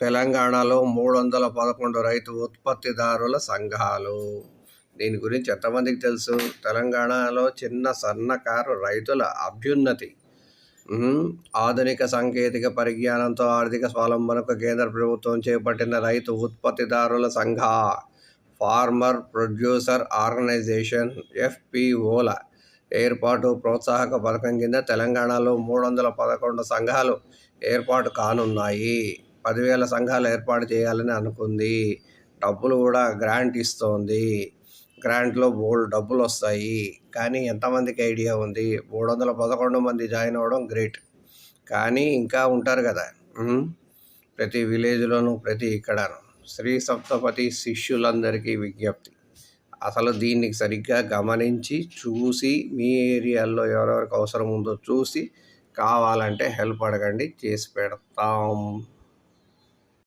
తెలంగాణలో 311 రైతు ఉత్పత్తిదారుల సంఘాలు. దీని గురించి ఎంతమందికి తెలుసు? తెలంగాణలో చిన్న సన్నకారు రైతుల అభ్యున్నతి, ఆధునిక సాంకేతిక పరిజ్ఞానంతో ఆర్థిక స్వావలంబనకు కేంద్ర ప్రభుత్వం చేపట్టిన రైతు ఉత్పత్తిదారుల సంఘ ఫార్మర్ ప్రొడ్యూసర్ ఆర్గనైజేషన్ FPOల ఏర్పాటు ప్రోత్సాహక పథకం కింద తెలంగాణలో 311 సంఘాలు ఏర్పాటు కానున్నాయి. 10,000 సంఘాలు ఏర్పాటు చేయాలని అనుకుంది. డబ్బులు కూడా గ్రాంట్ ఇస్తోంది. గ్రాంట్లో బోల్డ్ డబ్బులు వస్తాయి. కానీ ఎంతమందికి ఐడియా ఉంది? 311 మంది జాయిన్ అవ్వడం గ్రేట్, కానీ ఇంకా ఉంటారు కదా ప్రతి విలేజ్లోనూ, ప్రతి ఇక్కడను. శ్రీ సప్తపతి శిష్యులందరికీ విజ్ఞప్తి, అసలు దీన్ని సరిగ్గా గమనించి చూసి మీ ఏరియాల్లో ఎవరెవరికి అవసరం ఉందో చూసి కావాలంటే హెల్ప్ అడగండి, చేసి పెడతాం.